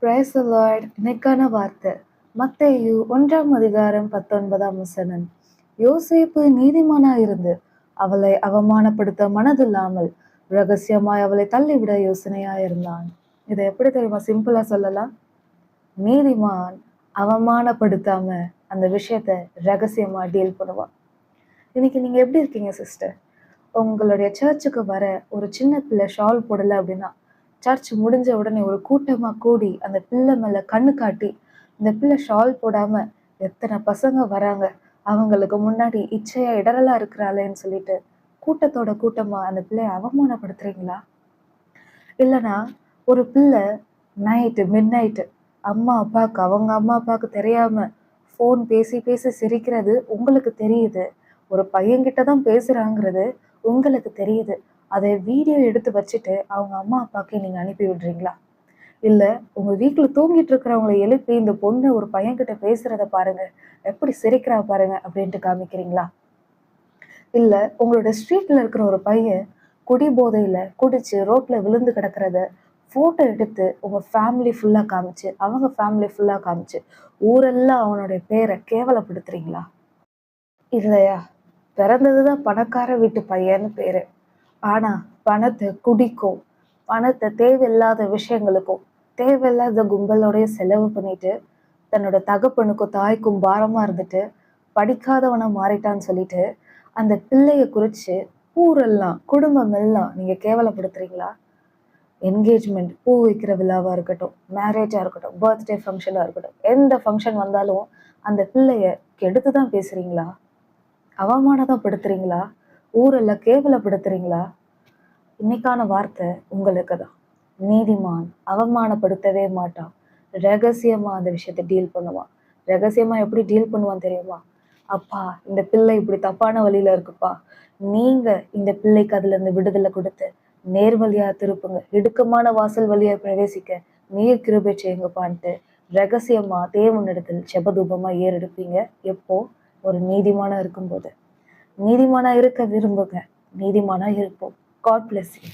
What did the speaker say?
Praise the Lord. இன்னைக்கான வார்த்தை மத்தேயு 1 அதிகாரம் 19 யோசேப்பு நீதிமானாயிருந்து அவளை அவமானப்படுத்த மனதில்லாமல் ரகசியமாய் அவளை தள்ளிவிட யோசனையாயிருந்தான். இதை எப்படி தெரியுமா சிம்பிளா சொல்லலாம்? நீதிமான் அவமானப்படுத்தாம அந்த விஷயத்த ரகசியமா டீல் பண்ணுவான். இன்னைக்கு நீங்க எப்படி இருக்கீங்க சிஸ்டர்? உங்களுடைய சர்ச்சுக்கு வர ஒரு சின்ன பிள்ளை ஷால் போடல அப்படின்னா, சர்ச் முடிஞ்ச உடனே ஒரு கூட்டமா கூடி அந்த பிள்ளை மேல கண்ணு காட்டி, இந்த பிள்ளை ஷால் போடாம எத்தனை பசங்க வராங்க, அவங்களுக்கு முன்னாடி இச்சையா இடரலா இருக்கிறாளேன்னு சொல்லிட்டு கூட்டத்தோட கூட்டமா அந்த பிள்ளைய அவமானப்படுத்துறீங்களா? இல்லைன்னா ஒரு பிள்ளை மிட் நைட்டு அவங்க அம்மா அப்பாவுக்கு தெரியாம ஃபோன் பேசி பேசி சிரிக்கிறது உங்களுக்கு தெரியுது, ஒரு பையன்கிட்ட தான் பேசுறாங்கிறது உங்களுக்கு தெரியுது, அதை வீடியோ எடுத்து வச்சுட்டு அவங்க அம்மா அப்பாவுக்கு நீங்க அனுப்பி விடுறீங்களா? இல்ல உங்க வீட்டுல தூங்கிட்டு இருக்கிறவங்களை எழுப்பி இந்த பொண்ணு ஒரு பையன்கிட்ட பேசுறத பாருங்க, எப்படி சிரிக்கிறா பாருங்க அப்படின்ட்டு காமிக்கிறீங்களா? இல்ல உங்களோட ஸ்ட்ரீட்ல இருக்கிற ஒரு பையன் குடி போதையில குடிச்சு ரோட்ல விழுந்து கிடக்கிறத போட்டோ எடுத்து உங்க ஃபேமிலி ஃபுல்லா காமிச்சு, அவங்க ஃபேமிலி ஃபுல்லா காமிச்சு ஊரெல்லாம் அவனுடைய பேரை கேவலப்படுத்துறீங்களா? இல்லையா? பிறந்ததுதான் பணக்கார வீட்டு பையன்னு பேரு. ஆனா பணத்தை குடிக்கும், பணத்தை தேவையில்லாத விஷயங்களுக்கும் தேவையில்லாத கும்பலோடைய செலவு பண்ணிட்டு தன்னோட தகப்பனுக்கும் தாய்க்கும் பாரமா இருந்துட்டு படிக்காதவனை மாறிட்டான்னு சொல்லிட்டு அந்த பிள்ளைய குறிச்சு ஊரெல்லாம் குடும்பம் எல்லாம் நீங்க கேவலப்படுத்துறீங்களா? என்கேஜ்மெண்ட், பூ வைக்கிற விழாவா இருக்கட்டும், மேரேஜா இருக்கட்டும், பர்த்டே ஃபங்க்ஷனா இருக்கட்டும், எந்த ஃபங்க்ஷன் வந்தாலும் அந்த பிள்ளைய கெடுத்துதான் பேசுறீங்களா? அவமானப்படுத்துறீங்களா? ஊரெல்லாம் கேவலப்படுத்துறீங்களா? இன்னைக்கான வார்த்தை உங்களுக்கு தான். நீதிமான் அவமானப்படுத்தவே மாட்டான், ரகசியமா அந்த விஷயத்த டீல் பண்ணுவான். ரகசியமா எப்படி டீல் பண்ணுவான் தெரியுமா? அப்பா இந்த பிள்ளை இப்படி தப்பான வழியில இருக்குப்பா, நீங்க இந்த பிள்ளைக்கு அதுல இருந்து விடுதலை கொடுத்து நேர்வழியா திருப்புங்க, இடுக்கமான வாசல் வழியா பிரவேசிக்க நீர் கிருபை செய்யுங்கப்பான்ட்டு ரகசியமா தேவனிடத்தில் ஜெபதூபமா ஏறெடுப்பீங்க. எப்போ? ஒரு நீதிமானா இருக்கும்போது. நீதிமானா இருக்க விரும்புங்க, நீதிமானா இருப்போம். God bless you.